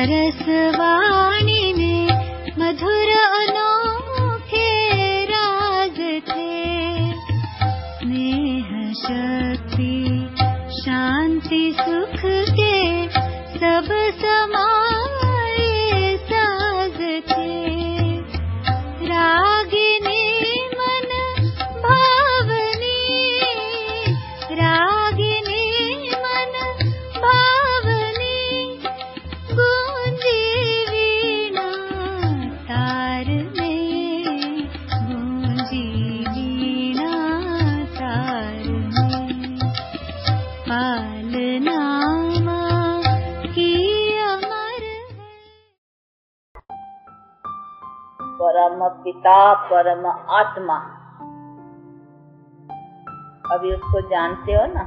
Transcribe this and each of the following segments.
सरसवाणी में मधुर अनोखे राज थे। स्नेह शक्ति शांति सुख के सब समाए साज थे। रागिनी मन भावनी, रागिनी मन भावनी, गूंजी वीणा तार में, गूंजी वीणा तार में। पालना परम पिता परम आत्मा, अभी उसको जानते हो ना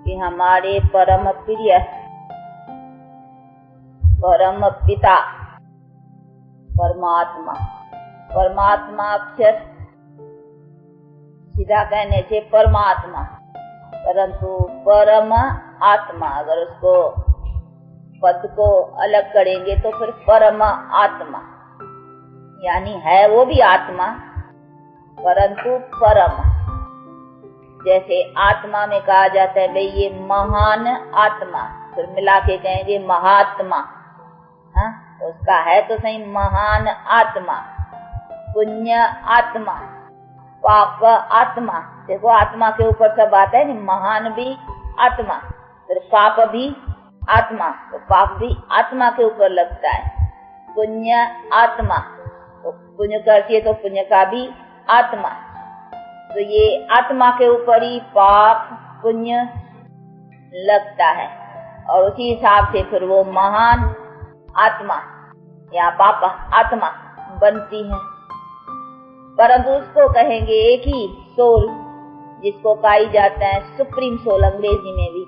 कि हमारे परम प्रिय परम पिता परमात्मा, परमात्मा अक्षर सीधा कहने से परमात्मा, परंतु परम आत्मा अगर उसको पद को अलग करेंगे तो फिर परम आत्मा, यानी है वो भी आत्मा परंतु परम। जैसे आत्मा में कहा जाता है भाई ये महान आत्मा, फिर मिला के कहेंगे महात्मा, हाँ उसका है तो सही महान आत्मा, पुण्य आत्मा, पाप आत्मा। देखो आत्मा के ऊपर सब आता है, महान भी आत्मा, फिर पाप भी आत्मा, तो पाप भी आत्मा के ऊपर लगता है। पुण्य आत्मा, तो पुण्य करती है तो पुण्य का भी आत्मा, तो ये आत्मा के ऊपर ही पाप पुण्य लगता है और उसी हिसाब से फिर वो महान आत्मा या पाप आत्मा बनती है। परंतु उसको कहेंगे एक ही सोल, जिसको कहा जाता है सुप्रीम सोल अंग्रेजी में भी,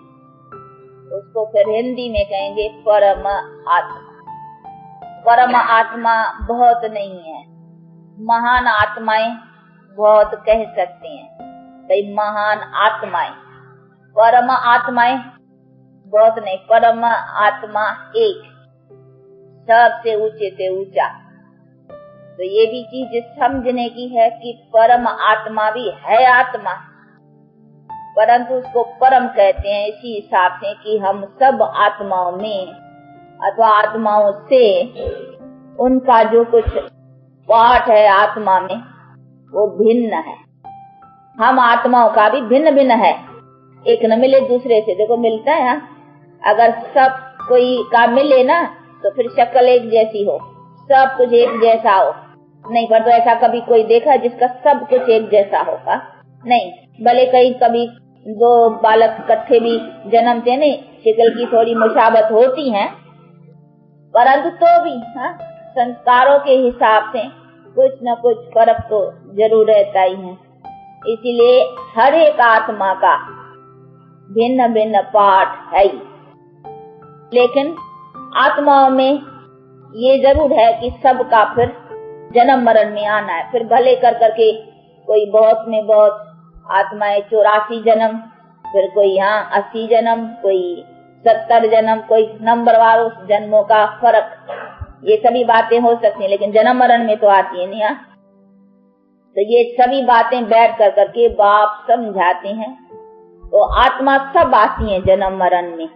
उसको फिर हिंदी में कहेंगे परम आत्मा। परम आत्मा बहुत नहीं है, महान आत्माएं बहुत कह सकते हैं भाई महान आत्माएं, परम आत्माएं बहुत नहीं। परम आत्मा एक, सबसे ऊंचे से ऊंचा। तो ये भी चीज समझने की है कि परम आत्मा भी है आत्मा, परंतु उसको परम कहते हैं इसी हिसाब से कि हम सब आत्माओं में अथवा आत्माओं से उनका जो कुछ पार्ट है आत्मा में वो भिन्न है। हम आत्माओं का भी भिन्न भिन्न है, एक न मिले दूसरे से। देखो मिलता है हाँ? अगर सब कोई का मिले ना तो फिर शक्ल एक जैसी हो, सब कुछ एक जैसा हो नहीं, पर तो ऐसा कभी कोई देखा जिसका सब कुछ एक जैसा होगा नहीं। भले कहीं कभी दो बालक इकट्ठे भी जन्मते नहीं, शक्ल की थोड़ी मुशाबत होती है, परंतु तो भी हाँ संस्कारों के हिसाब से कुछ न कुछ फर्क तो जरूर रहता ही है। इसीलिए हर एक आत्मा का भिन्न भिन्न पार्ट है ही। लेकिन आत्माओं में ये जरूर है कि सबका फिर जन्म मरण में आना है। फिर भले कर करके कोई बहुत में बहुत आत्माएं 84 जन्म, फिर कोई यहाँ 80 जन्म, कोई 70 जन्म, कोई नंबरवार उस जन्मों का फर्क, ये सभी बातें हो सकती हैं, लेकिन जन्म मरण में तो आती है नहीं। यहाँ तो ये सभी बातें बैठ कर करके बाप समझाते हैं। तो आत्मा सब आती है जन्म मरण में,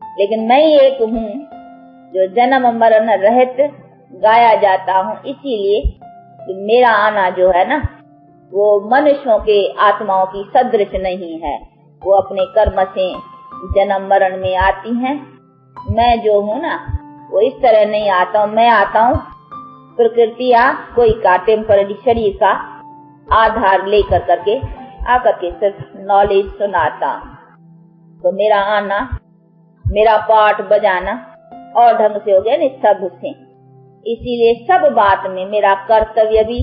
लेकिन मैं एक हूँ जो जन्म मरण रहित गाया जाता हूँ। इसीलिए मेरा आना जो है ना वो मनुष्यों के आत्माओं की सदृश नहीं है, वो अपने कर्म से जन्म मरण में आती हैं। मैं जो हूँ ना वो इस तरह नहीं आता हूँ, मैं आता हूँ प्रकृति या कोई का टेम्पररी शरीर का आधार लेकर करके आकर के सिर्फ नॉलेज सुनाता। तो मेरा आना, मेरा पाठ बजाना और ढंग से हो गया नहीं सब से। इसीलिए सब बात में मेरा कर्तव्य भी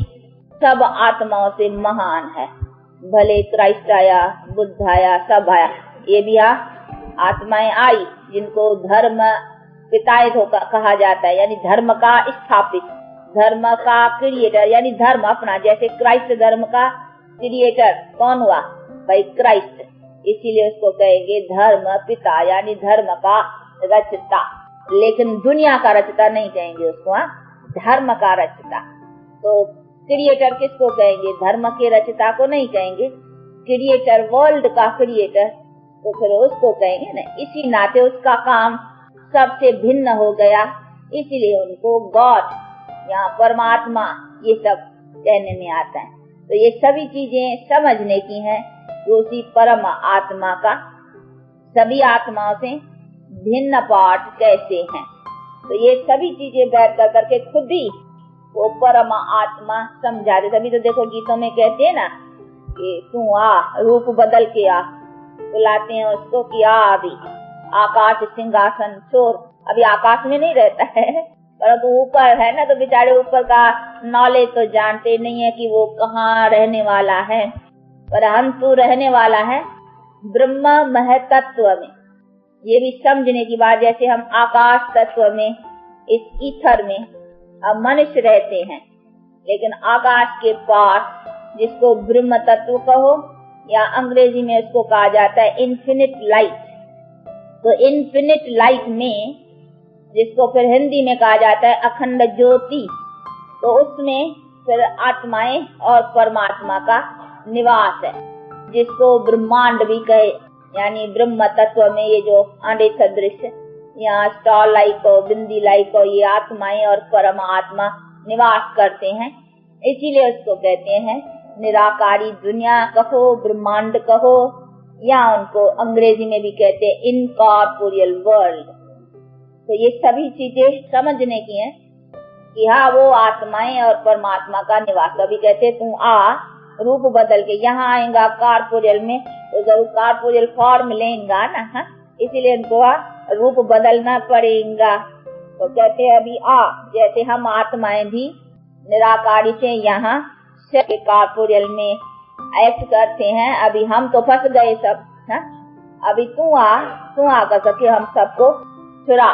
सब आत्माओं से महान है। भले क्राइस्ट आया, बुद्ध आया, सब आया, ये भी आत्माएं आई जिनको धर्म पिताए कहा जाता है, यानी धर्म का स्थापित, धर्म का क्रिएटर, यानी धर्म अपना। जैसे क्राइस्ट धर्म का क्रिएटर कौन हुआ? भाई क्राइस्ट। इसीलिए उसको कहेंगे धर्म पिता, यानी धर्म का रचता, लेकिन दुनिया का रचता नहीं कहेंगे उसको, धर्म का रचता। तो क्रिएटर किसको कहेंगे? धर्म के रचता को नहीं कहेंगे, क्रिएटर, वर्ल्ड का क्रिएटर, तो फिर उसको कहेंगे ना। इसी नाते उसका काम सबसे भिन्न हो गया, इसीलिए उनको गॉड या परमात्मा ये सब कहने में आता है। तो ये सभी चीजें समझने की हैं कि उसी परम आत्मा का सभी आत्माओं से भिन्न पार्ट कैसे हैं। तो ये सभी चीजें बैठ कर करके खुद ही वो परम आत्मा समझा दे। तभी तो देखो गीतों में कहते हैं ना कि तू आ, रूप बदल के आ, बुलाते हैं उसको कि आ अभी आकाश सिंहासन छोड़। अभी आकाश में नहीं रहता है, परंतु ऊपर है ना, तो बेचारे ऊपर का नॉलेज तो जानते नहीं है कि वो कहाँ रहने वाला है, परंतु रहने वाला है ब्रह्म महतत्व में। ये भी समझने की बात, जैसे हम आकाश तत्व में, इस ईथर में अब मनुष्य रहते हैं, लेकिन आकाश के पार जिसको ब्रह्म तत्व कहो या अंग्रेजी में उसको कहा जाता है इन्फिनिट लाइट। तो इन्फिनिट लाइट में, जिसको फिर हिंदी में कहा जाता है अखंड ज्योति, तो उसमें फिर आत्माएं और परमात्मा का निवास है, जिसको ब्रह्मांड भी कहे। यानी ब्रह्म तत्व में ये जो आंडे सदृश या स्टार लाइक हो, बिंदी लाइक हो, ये आत्माएं और परमात्मा निवास करते हैं, इसीलिए उसको कहते हैं निराकारी दुनिया कहो, ब्रह्मांड कहो, या उनको अंग्रेजी में भी कहते हैं इनकॉर्पोरियल वर्ल्ड। तो ये सभी चीजें समझने की हैं कि हाँ वो आत्माएं और परमात्मा का निवास। अभी कहते तू आ, रूप बदल के यहाँ आएगा कॉर्पोरियल में, तो जरूर कॉर्पोरियल फॉर्म लेगा ना, इसीलिए इनको रूप बदलना पड़ेगा। तो कहते हैं अभी आ, जैसे हम आत्माएं भी निराकारी से यहाँ के कॉर्पोरियल में एक्ट करते हैं। अभी हम तो फंस गए सब, अभी तू आ कर सके हम सबको छुड़ा,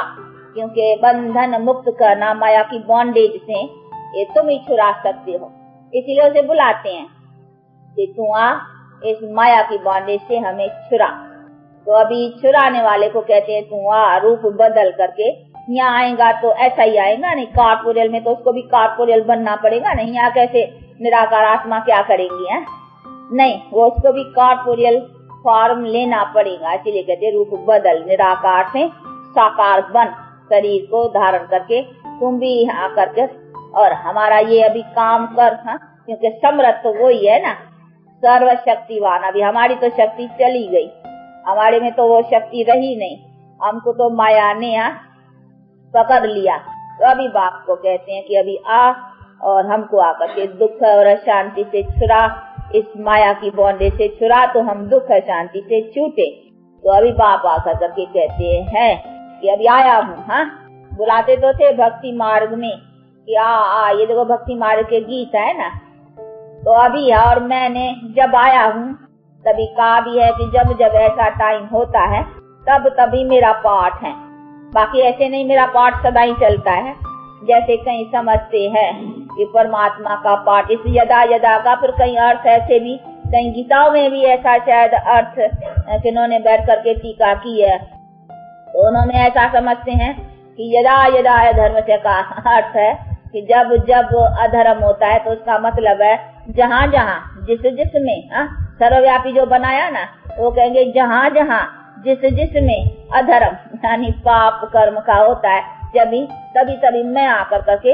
क्योंकि बंधन मुक्त करना माया की बॉन्डेज से ये तुम ही छुड़ा सकते हो, इसीलिए उसे बुलाते हैं कि तू आ, इस माया की बॉन्डेज से हमें छुड़ा। तो अभी छुड़ाने वाले को कहते हैं तू आ, रूप बदल करके यहाँ आएगा तो ऐसा ही आएगा नहीं, कॉर्पोरियल में तो उसको भी कॉर्पोरियल बनना पड़ेगा नहीं। यहाँ कैसे निराकार आत्मा क्या करेंगी है? नहीं, वो उसको भी कॉर्पोरियल फॉर्म लेना पड़ेगा, इसीलिए कहते रूप बदल, निराकार से साकार बन, शरीर को धारण करके तुम भी यहाँ करके और हमारा ये अभी काम कर, क्योंकि समर्थ तो वो ही है ना, सर्वशक्तिवान। अभी हमारी तो शक्ति चली गई, हमारे में तो वो शक्ति रही नहीं, हमको तो माया ने पकड़ लिया। तो अभी बाप को कहते हैं कि अभी आ और हमको आकर के दुख और अशांति से छुड़ा, इस माया की बॉन्डेज से छुड़ा, तो हम दुख अशांति से छूटे। तो अभी बाप आकर करके कहते हैं कि अभी आया हूँ। बुलाते तो थे भक्ति मार्ग में कि आ, ये देखो भक्ति मार्ग के गीत है ना, तो अभी और मैंने जब आया हूँ तभी कहा भी है कि जब जब ऐसा टाइम होता है तब तभी मेरा पाठ है, बाकी ऐसे नहीं मेरा पाठ सदा ही चलता है। जैसे कहीं समझते हैं कि परमात्मा का पाठ इस यदा यदा का, फिर कहीं अर्थ ऐसे भी, कहीं गीताओं में भी ऐसा शायद अर्थ किन्होंने बैठ करके टीका की है, तो उन्होंने ऐसा समझते हैं कि यदा यदा अधर्म से का अर्थ है कि जब जब अधर्म होता है, तो उसका मतलब है जहाँ जहाँ जिस जिसमें सर्वव्यापी जो बनाया ना, वो कहेंगे जहाँ जहाँ जिस जिसमें अधर्म यानी पाप कर्म का होता है, तभी तभी मैं आकर करके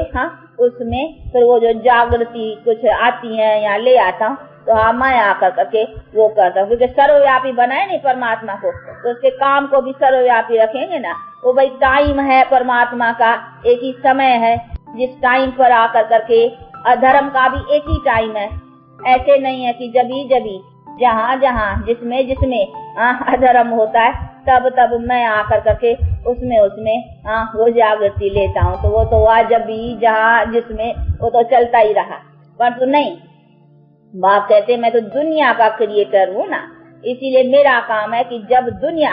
उसमें फिर वो जो जागृति कुछ आती है या ले आता हूँ, तो मैं आकर करके वो करता हूँ, क्योंकि सर्वव्यापी बनाए नहीं परमात्मा को, तो उसके काम को भी सर्वव्यापी रखेंगे ना। वो भाई टाइम है परमात्मा का, एक ही समय है, जिस टाइम पर आकर करके अधर्म का भी एक ही टाइम है। ऐसे नहीं है कि जभी जहाँ जहाँ जिसमें जिसमें अधर्म होता है तब तब मैं आकर करके उसमें वो जागृति लेता हूँ, तो वो तो वह जब भी जहाँ जिसमें वो तो चलता ही रहा। परंतु नहीं, बाप कहते मैं तो दुनिया का क्रिएटर हूँ ना, इसीलिए मेरा काम है कि जब दुनिया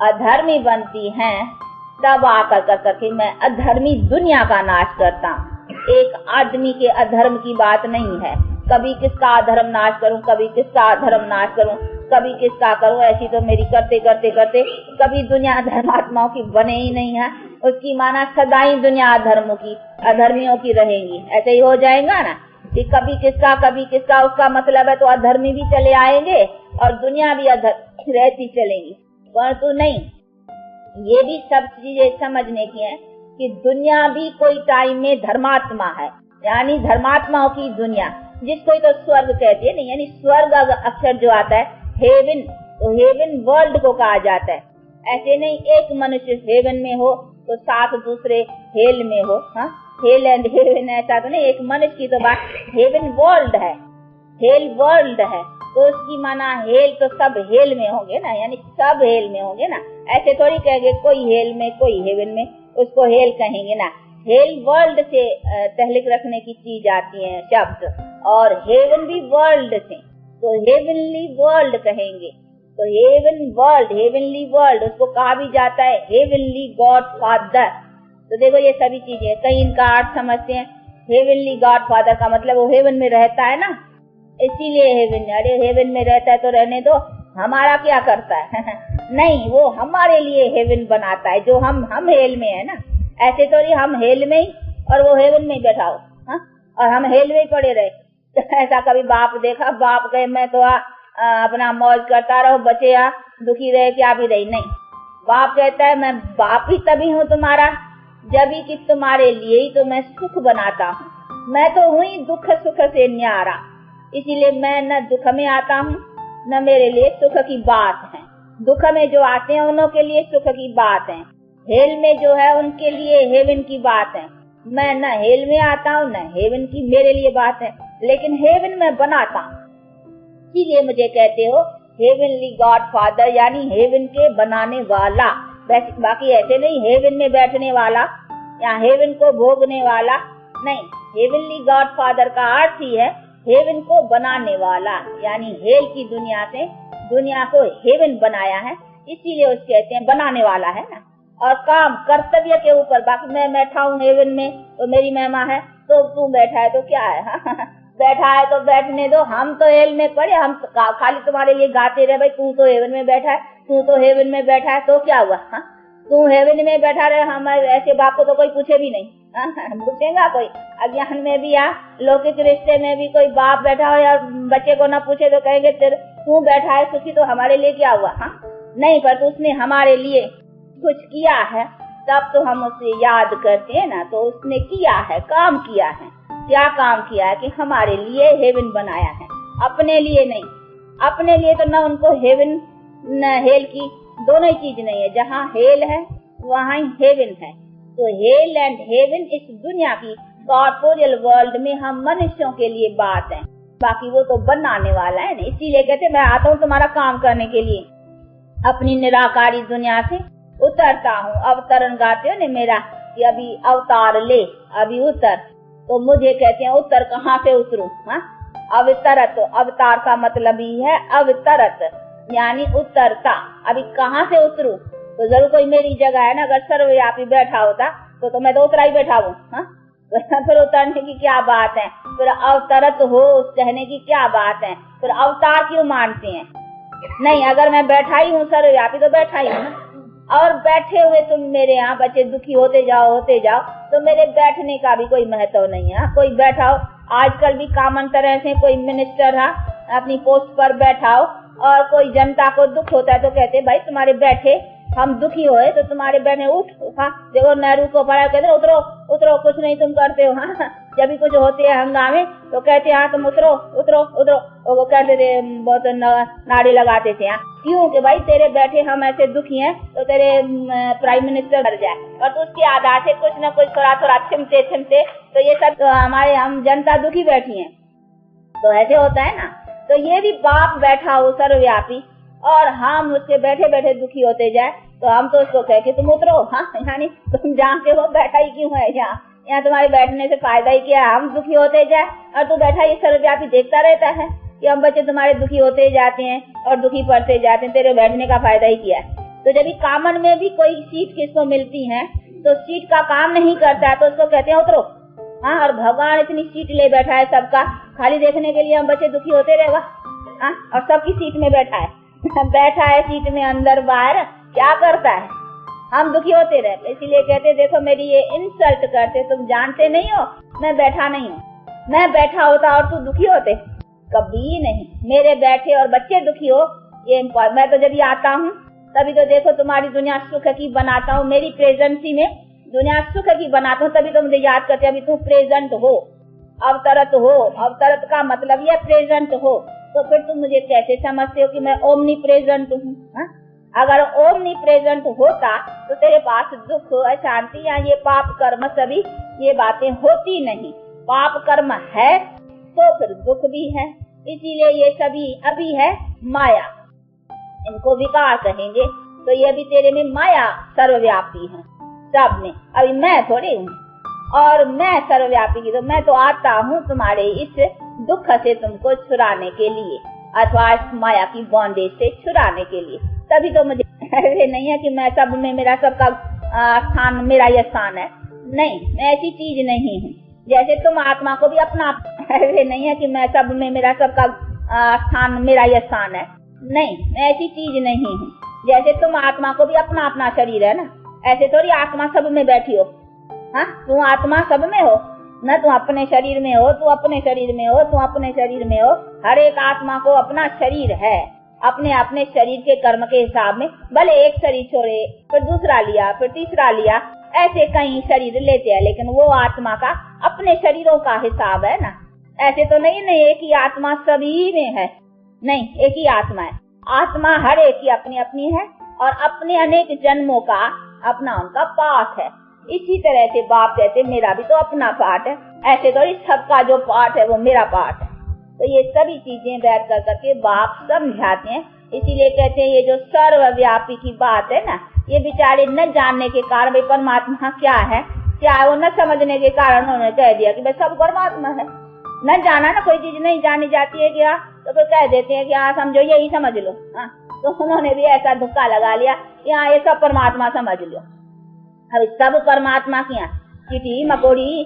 अधर्मी बनती है तब आकर कर करके मैं अधर्मी दुनिया का नाश करता हूँ। एक आदमी के अधर्म की बात नहीं है, कभी किसका अधर्म नाश करूं, कभी किसका अधर्म नाश करूं, कभी किसका करूं, ऐसी तो मेरी करते करते करते कभी दुनिया धर्मात्माओं की बने ही नहीं है। उसकी माना सदा ही दुनिया अधर्मों की, अधर्मियों की रहेंगी। ऐसे ही हो जाएगा ना कि कभी किसका, उसका मतलब है तो अधर्मी भी चले आएंगे और दुनिया भी अधर्म रहती चलेगी। परंतु नहीं, ये भी सब चीजें समझने की है कि दुनिया भी कोई टाइम में धर्मात्मा है, यानी धर्मात्माओं की दुनिया, जिसको तो स्वर्ग कहते हैं। नहीं, यानी स्वर्ग अक्षर जो आता है हेवन, तो हेवन वर्ल्ड को कहा जाता है। ऐसे नहीं एक मनुष्य हेवन में हो तो साथ दूसरे हेल में हो। हाँ, हेल एंड हेवन ऐसा तो नहीं, एक मनुष्य की तो बात हेवन वर्ल्ड है, हेल वर्ल्ड है, तो उसकी माना हेल तो सब हेल में होंगे ना, यानी सब हेल में होंगे ना। ऐसे थोड़ी कहेंगे कोई हेल में कोई हेवन में, उसको हेल कहेंगे ना। हेल वर्ल्ड से तहलीक रखने की चीज आती है शब्द, और हेवन भी वर्ल्ड से, तो हेवनली वर्ल्ड कहेंगे। तो हेवन वर्ल्ड, हेवनली वर्ल्ड, उसको कहा भी जाता है हेवनली गॉड फादर। तो देखो ये सभी चीजें, कई इनका अर्थ समझते हैं। हेवनली गॉड फादर का मतलब वो हेवन में रहता है ना, इसीलिए हेवन। अरे हेवन में रहता है तो रहने दो, हमारा क्या करता है नहीं, वो हमारे लिए हेवन बनाता है, जो हम हेल में है ना। ऐसे तो नहीं हम हेल में ही और वो हेवन में ही बैठा हो, हाँ, और हम हेल में ही पड़े रहे। ऐसा कभी बाप देखा, बाप कहे मैं तो अपना मौज करता रहो, बचे दुखी रहे क्या भी रही। नहीं, बाप कहता है मैं बाप ही तभी हूँ तुम्हारा जब ही कि तुम्हारे लिए ही तो मैं सुख बनाता हूँ। मैं तो हूँ ही दुख सुख से न्यारा, इसीलिए मैं न दुख में आता हूँ न मेरे लिए सुख की बात है। दुख में जो आते हैं उन्हों के लिए सुख की बात है, हेल में जो है उनके लिए हेवन की बात है। मैं न हेल में आता हूँ न हेवन की मेरे लिए बात है, लेकिन हेवन में बनाता हूँ, इसीलिए मुझे कहते हो हेवनली गॉड फादर, यानी हेवन के बनाने वाला। बाकी ऐसे नहीं हेवन में बैठने वाला या हेवन को भोगने वाला नहीं। हेवनली गॉड फादर का अर्थ ही है हेवन को बनाने वाला, यानी हेल की दुनिया से दुनिया को हेवन बनाया है, इसीलिए उस कहते हैं बनाने वाला है ना। और काम कर्तव्य के ऊपर, बाकी मैं बैठा हूँ हेवन में तो मेरी महिमा है, तो तू बैठा है तो क्या है बैठा है तो बैठने दो, हम तो हेल में पड़े, हम तो खाली तुम्हारे लिए गाते रहे भाई तू तो हेवन में बैठा है, तू तो हेवन में बैठा है, तो क्या हुआ। हाँ, तू हेवन में बैठा रहे, हमारे ऐसे बाप को तो कोई पूछे भी नहीं, पूछेगा कोई। अज्ञान में भी या लौकिक रिश्ते में भी कोई बाप बैठा हो या बच्चे को ना पूछे तो कहेंगे तेरे तू बैठा है सुखी, तो हमारे लिए क्या हुआ। हाँ, नहीं, पर तो उसने हमारे लिए कुछ किया है तब तो हम उसे याद करते हैं ना। तो उसने किया है, काम किया है। क्या काम किया है कि हमारे लिए हेवन बनाया है, अपने लिए नहीं। अपने लिए तो न उनको हेवन न हेल की दोनों ही चीज नहीं है, जहाँ हेल है वहाँ ही हेवन है। तो हेल एंड हेवन इस दुनिया की कॉर्पोरियल वर्ल्ड में हम मनुष्यों के लिए बात है, बाकी वो तो बनाने वाला है ना। इसीलिए कहते मैं आता हूँ तुम्हारा काम करने के लिए, अपनी निराकारी दुनिया से उतरता हूँ। अवतरण गाते हो ने मेरा कि अभी अवतार ले, अभी उतर, तो मुझे कहते हैं उतर कहाँ से उतरूं। हाँ, अवतरत, अवतार का मतलब ही है अवतरत, यानी उतरता। अभी कहाँ से उतरूं, तो जरूर कोई मेरी जगह है ना। अगर सर्वव्यापी बैठा होता तो मैं तो उतरा ही बैठा हूँ। हाँ, फिर उतरने की क्या बात है, फिर अवतरत हो उस कहने की क्या बात है, फिर अवतार क्यों मानते हैं। नहीं, अगर मैं बैठा ही हूँ सर्वव्यापी तो बैठा ही हूँ, और बैठे हुए तुम मेरे यहाँ बच्चे दुखी होते जाओ तो मेरे बैठने का भी कोई महत्व नहीं है। कोई बैठा हो, आजकल भी कॉमन तरह से कोई मिनिस्टर है अपनी पोस्ट पर बैठा हो और कोई जनता को दुख होता है तो कहते भाई तुम्हारे बैठे हम दुखी हुए तो तुम्हारे बैठे उठ। हाँ, देखो नेहरू को पढ़ा कहते उतरो उतरो, कुछ नहीं तुम करते हो। हाँ, जब भी कुछ होते हैं हंगामे तो कहते हाँ तुम उतरो उतरो उतरो, वो कहते थे बहुत नारे लगाते थे। क्यों कि भाई तेरे बैठे हम ऐसे दुखी हैं तो तेरे प्राइम मिनिस्टर डर जाए, और तो उसके आधार से कुछ न कुछ थोड़ा थोड़ा छिमते तो ये सब तो हमारे हम जनता दुखी बैठी है। तो ऐसे होता है ना। तो ये भी बाप बैठा हो सर्वव्यापी और हम उसके बैठे बैठे दुखी होते जाए तो हम तो उसको कहे कि तुम उतरो। हाँ, यानी तुम जानते हो बैठा ही क्यों है यहाँ तुम्हारे बैठने से फायदा ही क्या। हम दुखी होते जाए और तू बैठा ही सर्वव्यापी देखता रहता है कि हम बच्चे तुम्हारे दुखी होते जाते हैं और दुखी पड़ते जाते हैं, तेरे बैठने का फायदा ही क्या है। तो जब कॉमन में भी कोई सीट किसको मिलती है तो सीट का काम नहीं करता है तो उसको कहते हैं उतरो। हाँ, और भगवान इतनी सीट ले बैठा है सबका, खाली देखने के लिए हम बच्चे दुखी होते रहेगा। हाँ, और सबकी सीट में बैठा है बैठा है सीट में, अंदर बाहर क्या करता है, हम दुखी होते रहते। इसीलिए कहते देखो मेरी ये इंसल्ट करते, तुम जानते नहीं हो मैं बैठा नहीं हूँ। मैं बैठा होता और तू दुखी होते, कभी नहीं। मेरे बैठे और बच्चे दुखी हो ये मैं तो जब आता हूँ तभी तो देखो तुम्हारी दुनिया सुख की बनाता हूँ, मेरी प्रेजेंसी में दुनिया सुख की बनाता हूँ, तभी तो मुझे याद करते अभी तू प्रेजेंट हो, अवतरत हो। अवतरत का मतलब ये प्रेजेंट हो, तो फिर तुम मुझे कैसे समझते हो कि मैं ओमनी प्रेजेंट हूँ? अगर ओमनी प्रेजेंट होता तो तेरे पास दुख, अशांति या ये पाप कर्म सभी ये बातें होती नहीं। पाप कर्म है तो फिर दुख भी है, इसीलिए ये सभी अभी है माया, इनको विकार कहेंगे। तो ये भी तेरे में माया सर्वव्यापी है सब में, अभी मैं थोड़ी हूँ। और मैं सर्वव्यापी की, तो मैं तो आता हूँ तुम्हारे इस दुख से तुमको छुड़ाने के लिए, अथवा इस माया की बॉन्डेज से छुड़ाने के लिए। तभी तो मुझे ऐसे नहीं है कि मैं सब में मेरा सबका स्थान, मेरा यह स्थान है, नहीं, मैं ऐसी चीज नहीं हूँ। जैसे तुम आत्मा को भी अपना, ऐसे नहीं है कि मैं सब में मेरा सबका स्थान, मेरा यह स्थान है, नहीं, मैं ऐसी चीज नहीं हूँ। जैसे तुम आत्मा को भी अपना अपना शरीर है ना, ऐसे थोड़ी आत्मा सब में बैठी हो। हाँ, तू आत्मा सब में हो न, तू अपने शरीर में हो, तू अपने शरीर में हो, तू अपने शरीर में हो। हर एक आत्मा को अपना शरीर है, अपने अपने शरीर के कर्म के हिसाब में, भले एक शरीर छोड़े फिर दूसरा लिया फिर तीसरा लिया, ऐसे कई शरीर लेते हैं, लेकिन वो आत्मा का अपने शरीरों का हिसाब है ना। ऐसे तो नहीं एक ही आत्मा सभी में है, नहीं, एक ही आत्मा है। आत्मा हर एक की अपनी अपनी है और अपने अनेक जन्मों का अपना उनका पाठ है। इसी तरह से बाप कहते मेरा भी तो अपना पाठ है, ऐसे तो सबका जो पाठ है वो मेरा पाठ है। तो ये सभी चीजें बैठ कर करके बाप समझाते हैं। इसीलिए कहते हैं ये जो सर्वव्यापी की बात है ना, ये बेचारे न जानने के कारण परमात्मा क्या है वो न समझने के कारण उन्होंने कह दिया कि भाई सब परमात्मा है। न जाना ना, कोई चीज नहीं जानी जाती है क्या, तो फिर कह देते हैं कि हाँ समझो यही समझ लो। हाँ, तो उन्होंने भी ऐसा धक्का लगा लिया कि हाँ ये सब परमात्मा समझ लो। अब सब परमात्मा की यहाँ चीटी मकोड़ी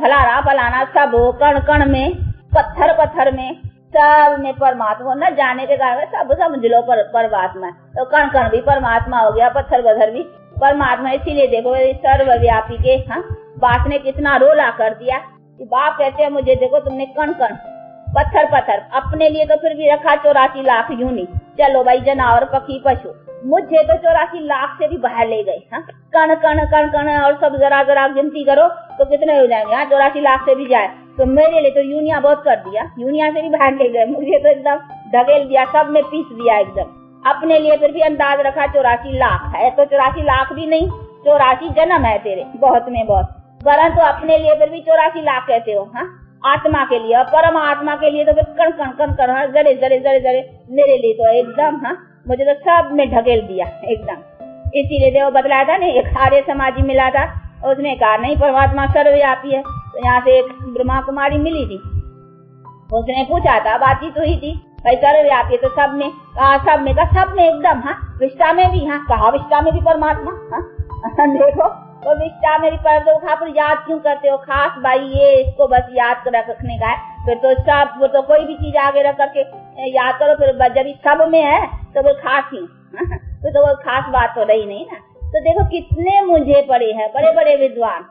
फलाना फलाना सब कण कण में, पत्थर पत्थर में, सब में परमात्मा न जाने के कारण सब समझ लो परमात्मा। तो कण कण भी परमात्मा हो गया, पत्थर पत्थर भी परमात्मा। इसीलिए देखो सर्वव्यापी के हाँ बात ने कितना रोला कर दिया कि बाप कहते हैं मुझे देखो तुमने कण कण पत्थर पत्थर अपने लिए तो फिर भी रखा 84 लाख यूनी, चलो भाई जानवर पक्षी पशु, मुझे तो 84 लाख से भी बाहर ले गए। हाँ, कण कण कण कण और सब जरा जरा गिनती करो तो कितने हो जाएंगे। हाँ, 84 लाख से भी जाए तो मेरे लिए तो यूनिया बहुत कर दिया, यूनिया से भी बाहर ले गए, मुझे तो एकदम ढकेल दिया, सब में पीस दिया एकदम। अपने लिए फिर भी अंदाज रखा 84 लाख है, तो 84 लाख भी नहीं, 84 जन्म है तेरे, बहुत में बहुत, परंतु अपने लिए फिर भी 84 लाख कहते हो। हाँ, आत्मा के लिए और परमात्मा के लिए तो फिर कण कण कण कण जरे जरे जरे जरे, मेरे लिए तो एकदम हाँ मुझे तो सब में ढकेल दिया एकदम। इसीलिए देव बतलाया था ना, एक आर्य समाजी मिला था, उसने कहा नहीं परमात्मा सर्वव्यापी है। तो यहाँ से एक ब्रह्मा कुमारी मिली थी, उसने पूछा था, बातचीत हुई थी, भाई सर्वव्यापी तो सब में, कहा सब में, कहा सब में एकदम। हाँ, विष्टा में भी, हाँ कहा विष्टा में भी परमात्मा। हाँ देखो तो विष्टा में भी परमात्मा, फिर याद क्यों करते हो खास भाई, ये इसको बस याद रखने का है, फिर तो सब, वो तो कोई भी चीज आगे रख करके याद करो, फिर जब सब में है तो वो खास ही, तो वो खास बात हो रही नहीं ना। तो देखो कितने मुझे पड़े हैं, बड़े बड़े विद्वान,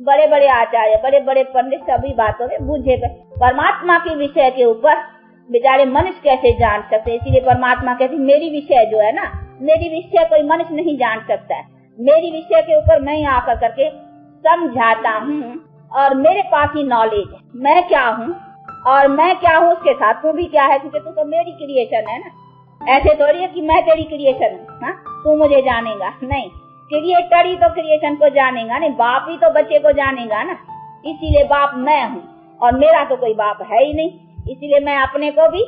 बड़े बड़े आचार्य, बड़े बड़े पंडित, सभी बातों में बुझे परमात्मा के विषय के ऊपर बेचारे मनुष्य कैसे जान सकते। इसीलिए परमात्मा कहती मेरी विषय जो है ना, मेरी विषय कोई मनुष्य नहीं जान सकता है, मेरी विषय के ऊपर मैं आकर करके समझाता हूँ और मेरे पास ही नॉलेज है, मैं क्या हूँ और मैं क्या हूँ उसके साथ तू भी क्या है, क्योंकि तू तो मेरी क्रिएशन है ना। ऐसे थोड़ी है कि मैं तेरी क्रिएशन हूँ, हाँ तू मुझे जानेगा, नहीं, क्रिएटर ही तो क्रिएशन को जानेगा, नहीं बाप ही तो बच्चे को जानेगा ना। इसीलिए बाप मैं हूँ और मेरा तो कोई बाप है ही नहीं, इसीलिए मैं अपने को भी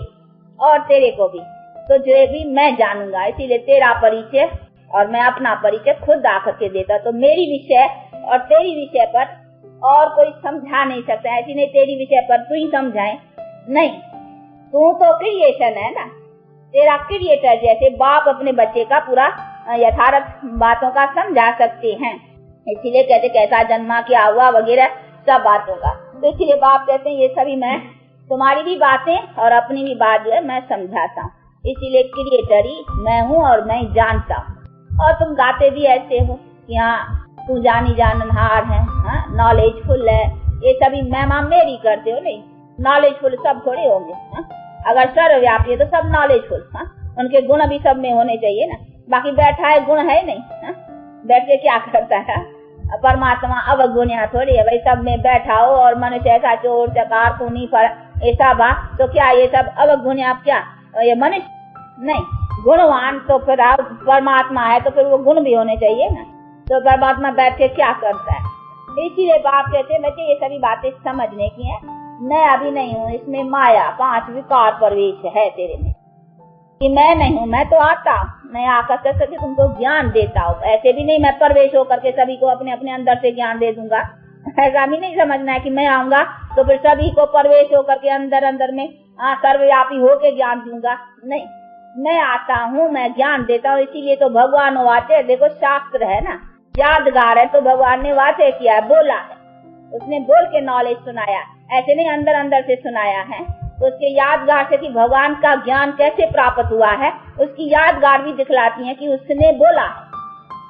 और तेरे को भी, तो जो भी मैं जानूंगा। इसीलिए तेरा परिचय और मैं अपना परिचय खुद आकर के देता, तो मेरी विषय और तेरी विषय पर और कोई समझा नहीं सकता। ऐसी नहीं तेरी विषय पर तू ही समझाए, नहीं, तू तो क्रिएशन है ना, तेरा क्रिएटर जैसे बाप अपने बच्चे का पूरा यथार्थ बातों का समझा सकते हैं। इसीलिए कहते कैसा जन्मा क्या हुआ वगैरह सब बातों का। तो इसलिए बाप कहते हैं ये सभी मैं तुम्हारी भी बातें और अपनी भी बात जो है मैं समझाता हूँ। इसीलिए क्रिएटर ही मैं हूँ और मैं जानता हूँ। और तुम गाते भी ऐसे हो कि हाँ तू जानी जाननहार है, नॉलेजफुल है, ये सभी महिमा मेरी करते हो। नहीं, नॉलेजफुल सब थोड़े होंगे। अगर सर्वव्यापी है तो सब नॉलेजफुल, उनके गुण भी सब में होने चाहिए ना। बाकी बैठा है गुण है नहीं, बैठ के क्या करता है? परमात्मा अवगुण्य थोड़ी है भाई, सब में बैठा हो और मनुष्य ऐसा चोर चकार खूनी ऐसा बात, तो क्या ये सब अवगुण्य? आप क्या ये मनुष्य नहीं, गुणवान तो फिर आप परमात्मा है तो फिर वो गुण भी होने चाहिए ना। तो परमात्मा बैठ के क्या करता है? इसीलिए बाप कहते हैं बच्चे ये सभी बातें समझने की है। मैं अभी नहीं हूँ, इसमें माया 5 विकार प्रवेश है तेरे में कि मैं नहीं हूँ। मैं तो आता, मैं आकर करके तुमको ज्ञान देता हूँ। ऐसे भी नहीं मैं प्रवेश होकर के सभी को अपने अपने अंदर से ज्ञान दे दूंगा। ऐसा भी नहीं समझना है कि मैं आऊंगा तो फिर सभी को प्रवेश होकर के अंदर अंदर में सर्वव्यापी होके ज्ञान दूंगा। नहीं, मैं आता हूँ, मैं ज्ञान देता हूँ। इसीलिए तो भगवान वाचे, देखो शास्त्र है ना, यादगार है, तो भगवान ने वाचे किया है, बोला है, उसने बोल के नॉलेज सुनाया, ऐसे नहीं अंदर अंदर से सुनाया है। तो उसके यादगार से कि भगवान का ज्ञान कैसे प्राप्त हुआ है उसकी यादगार भी दिखलाती है कि उसने बोला है।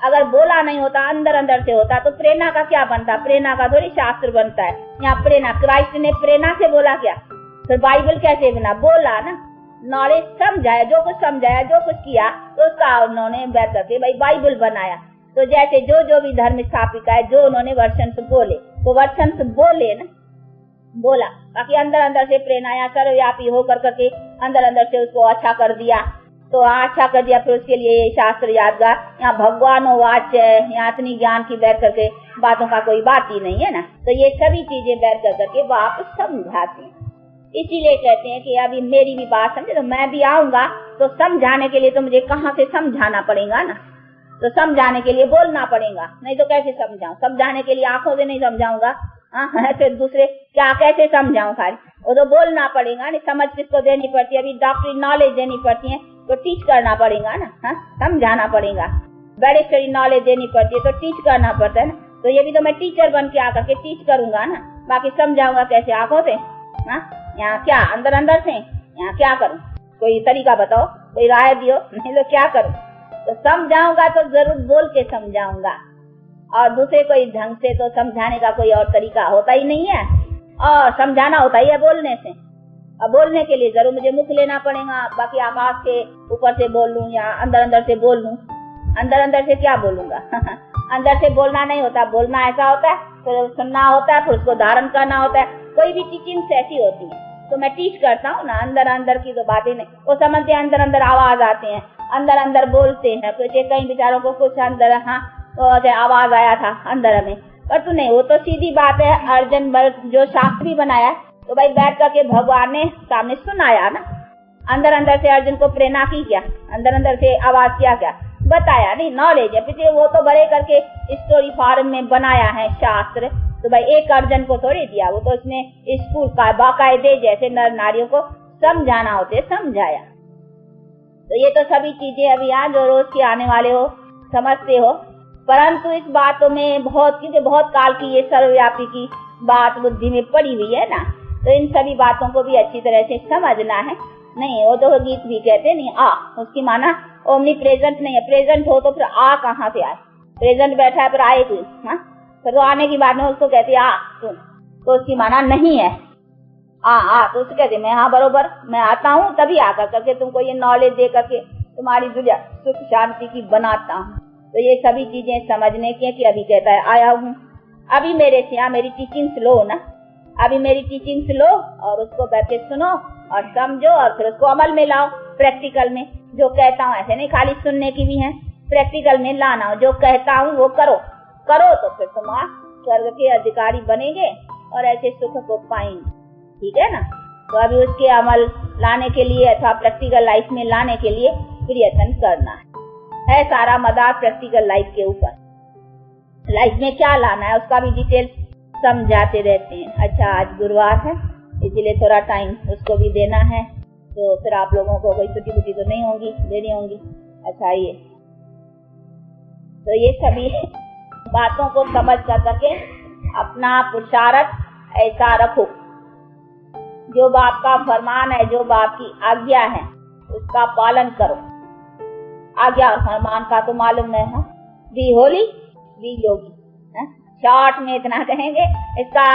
अगर बोला नहीं होता, अंदर अंदर से होता, तो प्रेरणा का क्या बनता? प्रेरणा का थोड़ी शास्त्र बनता है। यहाँ प्रेरणा, क्राइस्ट ने प्रेरणा से बोला क्या? फिर बाइबल कैसे बना? बोला ना, नॉलेज समझाया, जो कुछ समझाया, जो कुछ किया, तो उसका उन्होंने बैठ करके भाई बाइबल बनाया। तो जैसे जो भी धर्म स्थापिका है, जो उन्होंने वर्षन बोले, तो वर्षन बोले ना, बोला। बाकी अंदर अंदर से प्रेरणा सर्वव्यापी होकर करके अंदर अंदर से उसको अच्छा कर दिया। तो अच्छा कर दिया, फिर उसके लिए शास्त्र यादगार। यहाँ भगवान वाच है, यहाँ इतनी ज्ञान की बैठ करके बातों का कोई बात ही नहीं है ना। तो ये सभी चीजें बैठ कर करके बाप समझाते हैं। इसीलिए कहते हैं कि अभी मेरी भी बात समझे, तो मैं भी आऊंगा तो समझाने के लिए तो मुझे कहाँ से समझाना पड़ेगा ना। तो समझाने के लिए बोलना पड़ेगा, नहीं तो कैसे समझाऊं? समझाने के लिए आंखों से नहीं समझाऊंगा, फिर दूसरे क्या कैसे समझाऊं? खाली वो तो बोलना पड़ेगा। नहीं, समझ किसको देनी पड़ती है? अभी डॉक्टरी नॉलेज देनी पड़ती है तो टीच करना पड़ेगा ना, समझाना पड़ेगा। बड़ी नॉलेज देनी पड़ती है तो टीच करना पड़ता है ना। तो ये भी तो मैं टीचर बन के आकर के टीच करूंगा ना। बाकी समझाऊंगा कैसे? आंखों से? यहाँ क्या अंदर अंदर से? यहाँ क्या करूं? कोई तरीका बताओ, कोई राय दियो, नहीं तो क्या करूं? तो समझाऊंगा तो जरूर बोल के समझाऊंगा, और दूसरे कोई ढंग से तो समझाने का कोई और तरीका होता ही नहीं है। और समझाना होता ही है बोलने से। अब बोलने के लिए जरूर मुझे मुख लेना पड़ेगा। बाकी आकाश के ऊपर से बोल लूं या अंदर अंदर से बोल लूं, अंदर अंदर से क्या बोलूंगा? अंदर से बोलना नहीं होता, बोलना ऐसा होता है, फिर सुनना होता है, फिर उसको धारण करना होता है। कोई भी टीचिंग ऐसी होती है, तो मैं टीच करता हूँ ना। अंदर अंदर की तो बातें नहीं, वो समझते अंदर अंदर आवाज आते हैं, अंदर अंदर बोलते हैं। कुछ कई बेचारों को कुछ अंदर तो आवाज आया था अंदर में, पर तो नहीं, वो तो सीधी बात है। अर्जुन जो शास्त्री बनाया, तो भाई बैठ करके भगवान ने सामने सुनाया ना। अंदर अंदर से अर्जुन को प्रेरणा की क्या? अंदर अंदर से आवाज किया क्या? बताया नहीं, नॉलेज है। पीछे वो तो बड़े करके स्टोरी फॉर्म में बनाया है शास्त्र। तो भाई एक अर्जुन को थोड़ी दिया, वो तो उसने स्कूल का बाकायदे जैसे नर नारियों को समझाना होते समझाया। तो ये तो सभी चीजें अभी आज जो रोज के आने वाले हो समझते हो, परंतु इस बातों में बहुत, क्योंकि बहुत काल की ये सर्वव्यापी की बात बुद्धि में पड़ी हुई है ना, तो इन सभी बातों को भी अच्छी तरह से समझना है। नहीं, वो तो गीत भी कहते नहीं, उसकी माना ओमनी प्रेजेंट नहीं है। प्रेजेंट हो तो फिर आ कहाँ से आए? प्रेजेंट बैठा है फिर आए कोई? फिर तो आने की बात में उसको कहते तुम, तो उसकी माना नहीं है। तो उसको कहते मैं बरोबर मैं आता हूँ तभी आकर करके तुमको ये नॉलेज दे करके तुम्हारी दुनिया सुख शांति की बनाता हूँ। तो ये सभी चीजें समझने की है कि अभी कहता है आया हूँ, अभी मेरे से मेरी टीचिंग लो ना, अभी मेरी टीचिंग लो और उसको बैठ के सुनो और समझो और फिर उसको अमल में लाओ। प्रैक्टिकल में जो कहता हूँ, ऐसे नहीं खाली सुनने की भी है, प्रैक्टिकल में लाना हो। जो कहता हूँ वो करो तो फिर तुम स्वर्ग के अधिकारी बनेंगे और ऐसे सुख को पाएंगे। ठीक है ना? तो अभी उसके अमल लाने के लिए अथवा प्रैक्टिकल लाइफ में लाने के लिए प्रयत्न करना है सारा मदार प्रैक्टिकल लाइफ के ऊपर। लाइफ में क्या लाना है उसका भी डिटेल समझाते रहते हैं। अच्छा, आज गुरुवार है इसलिए थोड़ा टाइम उसको भी देना है, तो फिर आप लोगों को कोई छुट्टी बुट्टी तो नहीं होगी, देनी होंगी। अच्छा, ये सभी बातों को समझ कर करके अपना पुरुषार्थ ऐसा रखो, जो बाप का फरमान है, जो बाप की आज्ञा है, उसका पालन करो। आज्ञा और फरमान का तो मालूम है, बी होली बी योगी। शॉर्ट में इतना कहेंगे, इसका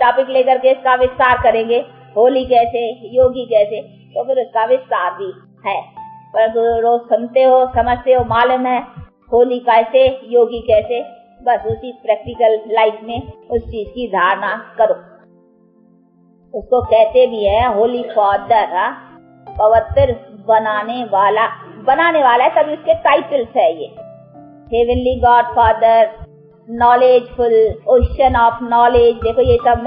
टॉपिक लेकर के इसका विस्तार करेंगे, होली कैसे, योगी कैसे, तो फिर इसका विस्तार भी है। पर रोज सुनते हो, समझते हो, मालूम है होली कैसे, योगी कैसे, बस उसी प्रैक्टिकल लाइफ में उस चीज की धारणा करो। उसको कहते भी है होली फादर, पवित्र बनाने वाला है, तभी उसके टाइटल्स है ये। Heavenly God father, knowledgeful, ocean of knowledge, देखो ये सब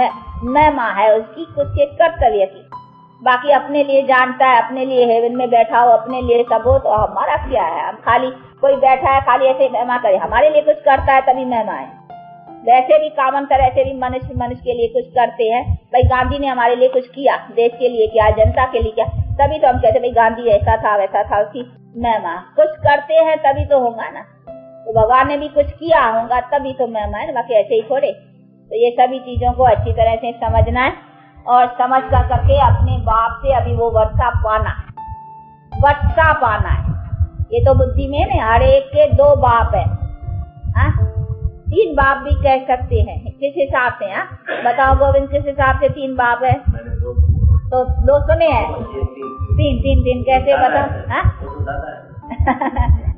महिमा है उसकी, उसके कर्तव्य की। बाकी अपने लिए जानता है, अपने लिए हेवन में बैठा हो, अपने लिए सब हो, तो हमारा क्या है? हम खाली कोई बैठा है खाली ऐसे महिमा करे, हमारे लिए कुछ करता है तभी महिमा है। वैसे भी कामन तरह से भी मनुष्य के लिए कुछ करते हैं। भाई गांधी ने हमारे लिए कुछ किया, देश के लिए किया, जनता के लिए किया, तभी तो हम कहते भाई गांधी ऐसा था वैसा था, उसकी महिमा। कुछ करते हैं तभी तो होगा ना, तो भगवान ने भी कुछ किया होगा तभी तो महिमा है, बाकी ऐसे ही थोड़े। तो ये सभी चीजों को अच्छी तरह से समझना है और समझ कर करके अपने बाप से अभी वो वर्षा पाना है। ये तो बुद्धि में ना हर एक के 2 बाप है, 3 बाप भी कह सकते हैं। किस हिसाब से? बताओ गोविंद, किस हिसाब से 3 बाप है? तो 2 सुने हैं, 3 कैसे बताओ?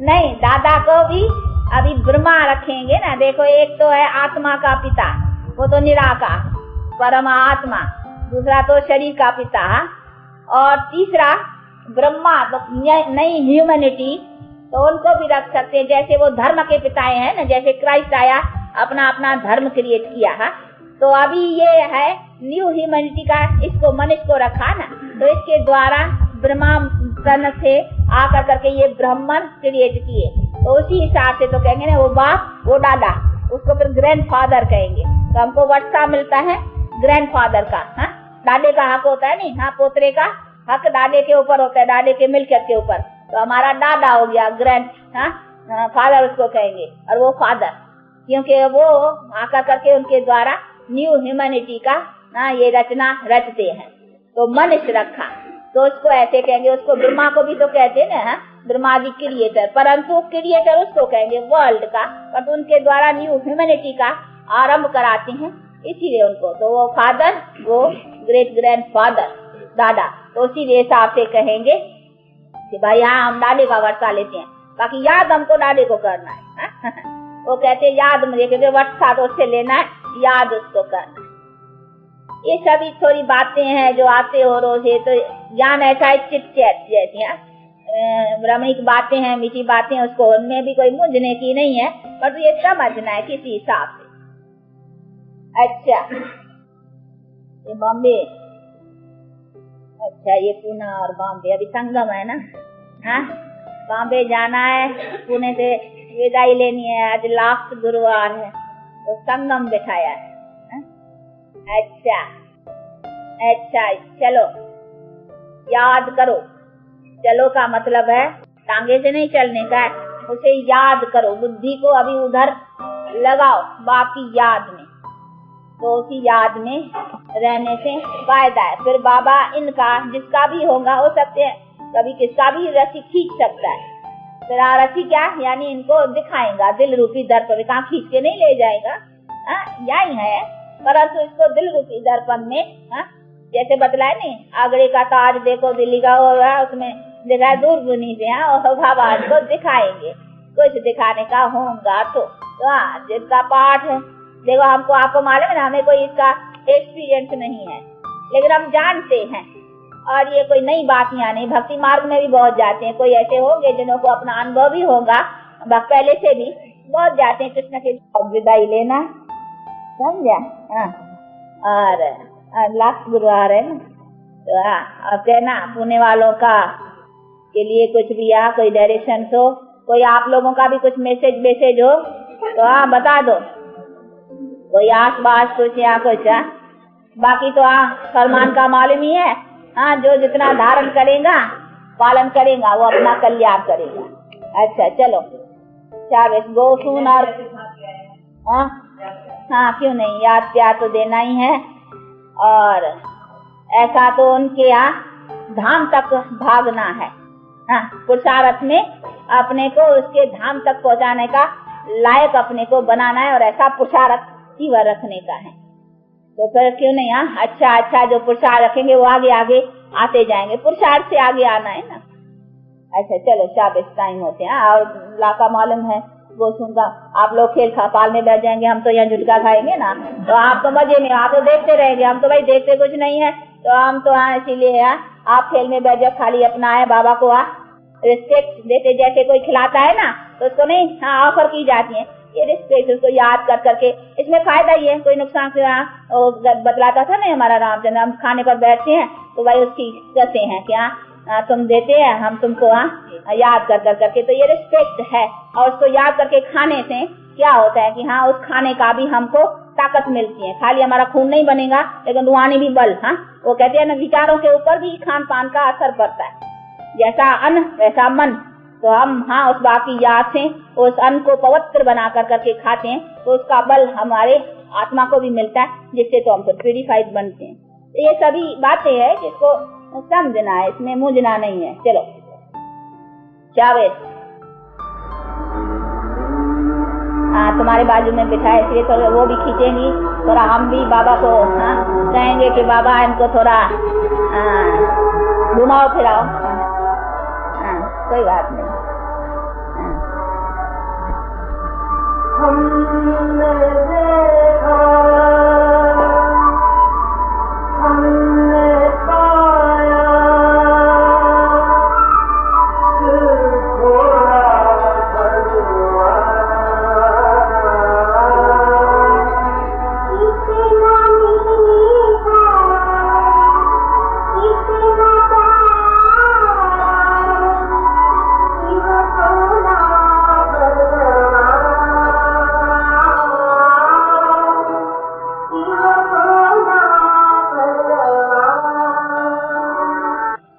नहीं, दादा को भी अभी ब्रह्मा रखेंगे ना। देखो एक तो है आत्मा का पिता, वो तो निराकार परमात्मा, दूसरा तो शरीर का पिता, और तीसरा ब्रह्मा, तो नई ह्यूमैनिटी, तो उनको भी रख सकते हैं। जैसे वो धर्म के पिता हैं ना, जैसे क्राइस्ट आया अपना अपना धर्म क्रिएट किया है, तो अभी ये है न्यू ह्यूमैनिटी का, इसको मनुष्य को रखा ना, तो इसके द्वारा ब्रह्मा तन से आकर करके ये ब्राह्मण क्रिएट किए, तो उसी हिसाब से तो कहेंगे ना वो बाप, वो दादा, उसको फिर ग्रैंडफादर कहेंगे। तो हमको वर्षा मिलता है ग्रैंडफादर का, दादे का हक होता है नहीं, पोतरे का हक दादे के ऊपर होता है, दादे के मिल्कियत के ऊपर, तो हमारा दादा हो गया ग्रैंड फादर, उसको कहेंगे। और वो फादर क्योंकि वो आकर करके उनके द्वारा न्यू ह्यूमैनिटी का ये रचना रचते हैं, तो मनुष्य रखा, तो उसको ऐसे कहेंगे। उसको ब्रह्मा को भी तो कहते हैं ना, ब्रह्मादि क्रिएटर, परंतु क्रिएटर उसको कहेंगे वर्ल्ड का, पर उनके द्वारा न्यू ह्यूमैनिटी का आरंभ कराते हैं, इसीलिए उनको तो वो फादर, वो ग्रेट ग्रैंड फादर, दादा, तो उसी हिसाब से कहेंगे कि भाई हाँ हम दादे का वर्षा लेते हैं, बाकी याद हमको दादे को करना है। वो कहते याद मुझे वर्षा तो उससे लेना है, याद उसको करना है। ये सभी थोड़ी बातें हैं जो आते हो रोज, है तो ज्ञान ऐसा है चिट चैट जैसी ब्राह्मणिक बातें हैं, मीठी बातें, उसको उनमें भी कोई मुझने की नहीं है, पर तो ये समझना है किसी हिसाब से। अच्छा ये बॉम्बे, अच्छा ये पुणे और बॉम्बे अभी संगम है ना, बॉम्बे जाना है, पुणे से विदाई लेनी है, आज लास्ट गुरुवार है, तो संगम बिठाया है। अच्छा चलो याद करो, चलो का मतलब है टांगे से नहीं चलने का है, उसे याद करो, बुद्धि को अभी उधर लगाओ बाप की याद में, तो उसी याद में रहने से फायदा है। फिर बाबा इनका जिसका भी होगा हो सकते हैं, कभी किसका भी रस्सी खींच सकता है, फिर रस्सी क्या यानी इनको दिखाएगा दिल रूपी दर्पण, कहाँ खींच के नहीं ले जाएगा, यही है, परंतु इसको दिल रूपी दर्पण में जैसे बतलाए नहीं, आगरे का ताज देखो दिल्ली का हो रहा है, उसमें दिखाए दूरबीनी से, और बाबा को दिखाएंगे, कुछ दिखाने का होगा तो जिसका पाठ है। देखो हमको आपको मालूम है ना, हमें कोई इसका एक्सपीरियंस नहीं है, लेकिन हम जानते हैं, और ये कोई नई बात यहाँ नहीं, भक्ति मार्ग में भी बहुत जाते हैं, कोई ऐसे होंगे जिन्हों को अपना अनुभव भी होगा, पहले से भी बहुत जाते हैं कृष्ण के विदाई लेना, समझा। और लास्ट गुरुवार है ना, तो अब कहना पुणे वालों का के लिए कुछ भी कोई डायरेक्शन हो, कोई आप लोगों का भी कुछ मैसेज हो तो बता दो, कोई आस पास कुछ या कुछ, बाकी तो फरमान का मालूम ही है, जो जितना धारण करेगा पालन करेगा वो अपना कल्याण करेगा। अच्छा चलो 4 गो सुन और हाँ क्यों नहीं, याद प्यार तो देना ही है। और ऐसा तो उनके यहाँ धाम तक भागना है। हाँ, पुरुषार्थ में अपने को उसके धाम तक पहुँचाने का लायक अपने को बनाना है और ऐसा पुरुषार्थ जीवन रखने का है। तो फिर क्यों नहीं, हाँ अच्छा जो पुरुषार्थ रखेंगे वो आगे आगे आते जाएंगे, पुरुषार्थ से आगे आना है ना। अच्छा चलो शाबाश, टाइम होते हैं। और लाका मालूम है वो सुनता, आप लोग खेल पाल में बैठ जाएंगे, हम तो यहाँ झुटका खाएंगे ना, तो आप तो मजे नहीं, आप तो देखते रहेंगे, हम तो भाई देखते कुछ नहीं है, तो हम तो हाँ इसीलिए आप खेल में बैठ जाओ, खाली अपना है बाबा को रिस्पेक्ट देते, जैसे कोई खिलाता है ना तो उसको नहीं ऑफर की जाती है, ये रिस्पेक्ट उसको याद कर करके, इसमें फायदा ही है, कोई नुकसान से बतलाता था ना हमारा रामचंद्र, हम खाने पर बैठते हैं तो भाई उसकी कहते हैं क्या तुम देते हैं, हम तुमको याद कर करके, तो ये रिस्पेक्ट है। और उसको याद करके खाने से क्या होता है कि हाँ उस खाने का भी हमको ताकत मिलती है, खाली हमारा खून नहीं बनेगा लेकिन रूहानी भी बल। हाँ वो कहते हैं ना, विचारों के ऊपर भी खान पान का असर पड़ता है, जैसा अन्न वैसा मन। तो हम हाँ उस बात की याद से उस अन्न को पवित्र बना करके खाते हैं, तो उसका बल हमारे आत्मा को भी मिलता है, जिससे तो हम फिर प्यूरिफाइड बनते हैं। तो ये सभी बातें हैं जिसको समझना है, इसमें मुझना नहीं है। चलो जावेद, हाँ तुम्हारे बाजू में बिठाए इसलिए थोड़ा वो भी खींचेंगी, थोड़ा हम भी बाबा को कहेंगे कि बाबा इनको थोड़ा घुमाओ फिराओ। कोई बात नहीं। हमने देखा, हमने पाया,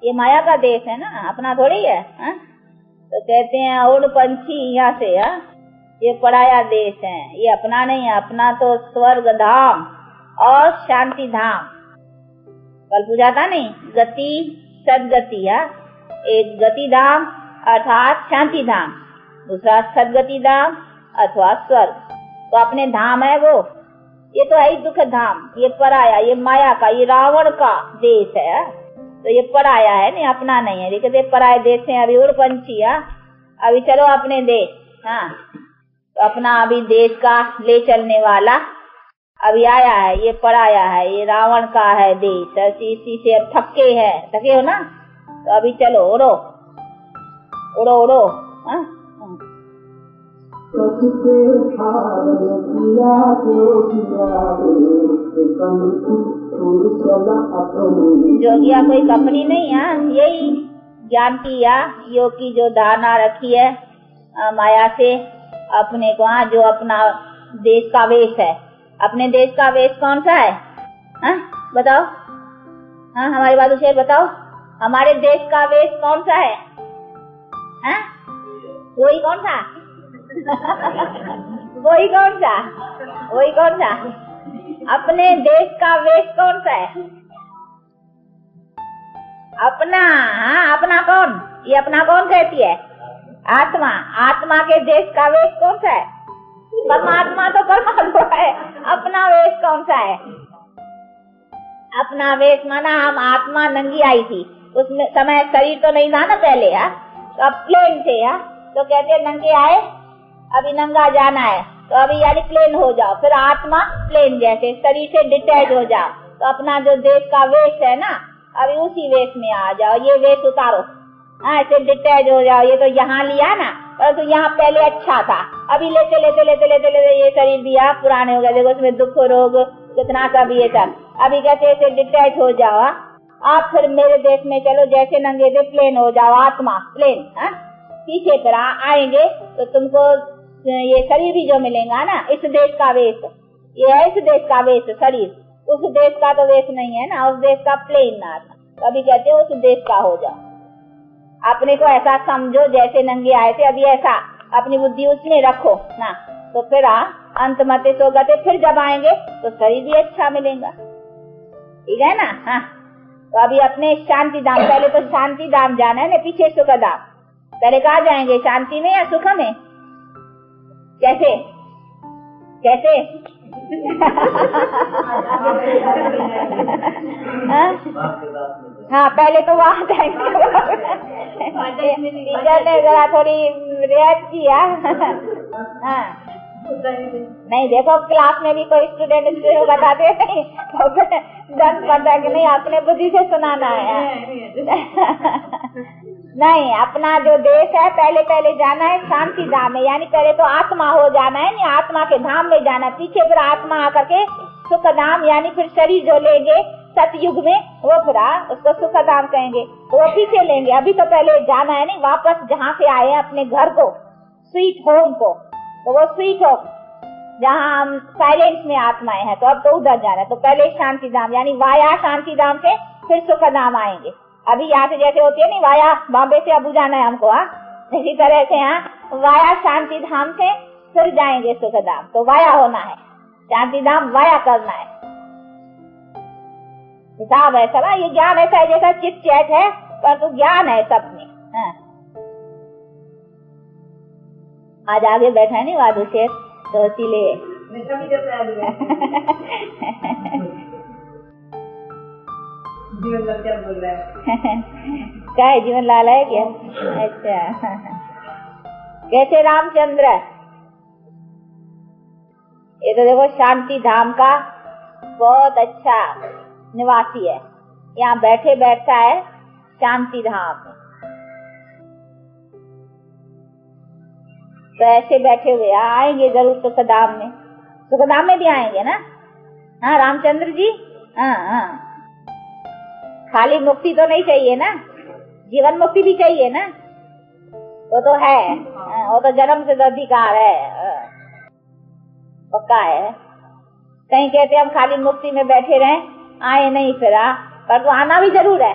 ये माया का देश है ना, अपना थोड़ी है। तो कहते हैं उड़ पंछी यहाँ से, ये पराया देश है, ये अपना नहीं है, अपना तो स्वर्ग धाम और शांति धाम। कल पूछा था नहीं, गति सदगति है, एक गति धाम अर्थात शांति धाम, दूसरा सदगति धाम अथवा स्वर्ग। तो अपने धाम है वो, ये तो है ही दुख धाम, ये पराया, ये माया का, ये रावण का देश है। तो ये पराया है नहीं, अपना नहीं है। कहते पराये देश से अभी उड़ पंछी, अभी चलो अपने देश। हाँ तो अपना अभी देश का ले चलने वाला अभी आया है, ये पराया है, ये रावण का है देश। इसी से अब थके हो ना, तो अभी चलो उड़ो उड़ो उड़ो। जोगिया कोई कंपनी नहीं है, यही ज्ञान की या योग की जो धारणा रखी है माया से अपने को, जो अपना देश का वेश है। अपने देश का वेश कौन सा है? बताओ, हमारी बात उसे बताओ, हमारे देश का वेश कौन सा है? वही कौन सा? वही कौन सा? अपने देश का वेश कौन सा है? अपना। अपना कौन? ये अपना कौन कहती है? आत्मा। आत्मा के देश का वेश कौन सा है? परमात्मा तो परमात्मा है। अपना वेश कौन सा है? अपना वेश माना हम आत्मा नंगी आई थी, उसमें समय शरीर तो नहीं था ना पहले, तो अब प्लेन थे, तो कहते नंगे आए, अभी नंगा जाना है, तो अभी यानी प्लेन हो जाओ, फिर आत्मा प्लेन जैसे शरीर से डिटैच हो जाओ। तो अपना जो देश का वेश है ना, अभी उसी वेश में आ जाओ, ये वेश उतारो, ऐसे डिटैच हो जाओ। ये तो यहाँ लिया ना, परंतु यहाँ पहले अच्छा था, अभी लेते ये शरीर दिया पुराने हो गए, देखो उसमें दुख रोग कितना सब ये सब, अभी कहते ऐसे डिटैच हो जाओ। आप फिर मेरे देश में चलो, जैसे नंगे थे प्लेन हो जाओ, आत्मा प्लेन। पीछे फिर आएंगे तो तुमको ये शरीर भी जो मिलेगा ना, इस देश का वेश, ये है इस देश का वेश शरीर, उस देश का तो वेश नहीं है ना, उस देश का प्लेन आत्मा। तो अभी कहते उस देश का हो जाओ। अपने को ऐसा समझो जैसे नंगे आए थे, अभी ऐसा अपनी बुद्धि उसमें रखो ना, तो फिर अंतमते सुगते, फिर जब आएंगे तो शरीर भी अच्छा मिलेगा, ठीक है ना। हाँ, तो अभी अपने शांति धाम, पहले तो शांति धाम जाना है ना, पीछे सुख धाम। पहले कहाँ जाएंगे, शांति में या सुख में? कैसे कैसे? हाँ, पहले तो वहाँ जाएंगे। टीचर ने जरा थोड़ी रियायत किया। हाँ, नहीं देखो क्लास में भी कोई स्टूडेंट बताते नहीं तो डर पड़ता है कि नहीं अपने बुद्धि से सुनाना है। नहीं, अपना जो देश है पहले पहले जाना है शांति धाम में, यानी पहले तो आत्मा हो जाना है, नहीं आत्मा के धाम में जाना है। पीछे फिर आत्मा आकर के सुख धाम, यानी फिर शरीर जो लेंगे सतयुग में वो फिर उसको सुख धाम कहेंगे, तो वो पीछे लेंगे। अभी तो पहले जाना है नहीं वापस जहाँ से आए हैं अपने घर को, स्वीट होम को, तो वो स्वीट होम जहाँ हम साइलेंस में आत्माएं हैं, तो अब तो उधर जाना है। तो पहले शांति धाम, यानी वाया शांति धाम से फिर सुख धाम आएंगे। अभी यहाँ से जैसे होती है नहीं वाया बॉम्बे से अबू जाना है हमको, इसी तरह से वाया शांति धाम से फिर जाएंगे सुख धाम। तो वाया होना है, शांति धाम वाया करना है, हिसाब है सब। ये ज्ञान ऐसा है जैसा चिट चैट है, पर तो ज्ञान है सब में। आज आगे बैठा है नहीं वादू शेर, तो इसीलिए जीवन लाल क्या बोल रहा है? क्या है, जीवन लाल है क्या? अच्छा, कैसे रामचंद्र? ये तो देखो शांति धाम का बहुत अच्छा निवासी है, यहाँ बैठे बैठता है शांति धाम में। तो ऐसे बैठे हुए आएंगे जरूर सुखधाम में, सुखधाम में भी आएंगे ना। हाँ रामचंद्र जी, हाँ, खाली मुक्ति तो नहीं चाहिए ना, जीवन मुक्ति भी चाहिए ना, वो तो है, वो तो जन्म से अधिकार है, पक्का है। कहीं कहते हम खाली मुक्ति में बैठे रहें, आए नहीं फिर, पर तो आना भी जरूर है।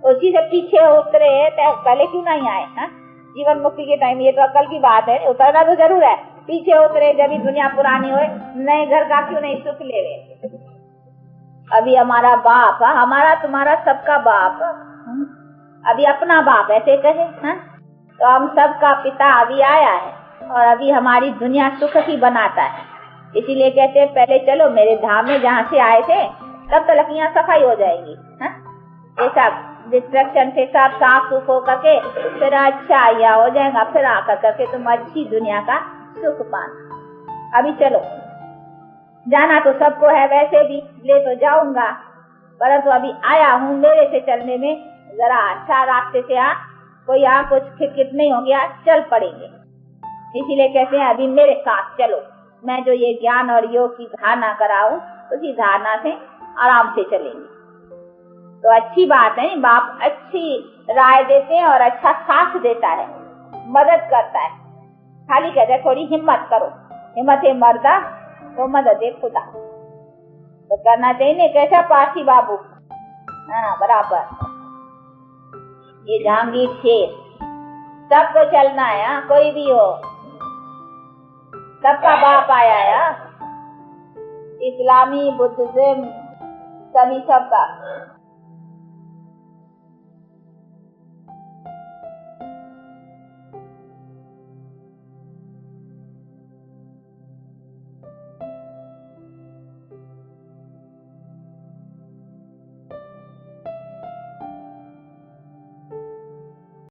उसी से पीछे उतरे तो पहले क्यों नहीं आए? जीवन मुक्ति के टाइम, ये तो अकल की बात है, उतरना तो जरूर है। पीछे उतरे जब दुनिया पुरानी हो, नए घर का क्यों नहीं सुख ले रहे? अभी हमारा बाप, हमारा तुम्हारा सबका बाप, अभी अपना बाप ऐसे कहे, तो हम सबका पिता अभी आया है और अभी हमारी दुनिया सुख की बनाता है। इसीलिए कहते हैं पहले चलो मेरे धाम में जहाँ से आए थे, तब तक यहाँ सफाई हो जाएगी। ये सब डिस्ट्रक्शन से सब साफ सुफ हो करके फिर अच्छा यह हो जाएगा, फिर आकर करके तुम अच्छी दुनिया का सुख पाना। अभी चलो, जाना तो सबको है, वैसे भी ले तो जाऊंगा, परंतु अभी आया हूँ, मेरे से चलने में जरा अच्छा रास्ते से कोई कुछ खिटखिट नहीं हो गया, चल पड़ेंगे। इसीलिए कहते हैं अभी मेरे साथ चलो, मैं जो ये ज्ञान और योग की धारणा कराऊं, उसी धारणा से आराम से चलेंगे। तो अच्छी बात है, बाप अच्छी राय देते हैं और अच्छा साथ देता है, मदद करता है। खाली कहते हैं थोड़ी हिम्मत करो, हिम्मत है मर्दा तो मदद है खुदा, तो करना चाहिए। कैसा पारसी बाबू, हाँ बराबर। ये जहांगीर शेर, सबको चलना है, कोई भी हो, सबका बाप आया है, इस्लामी बुद्धिज्म सभी सबका।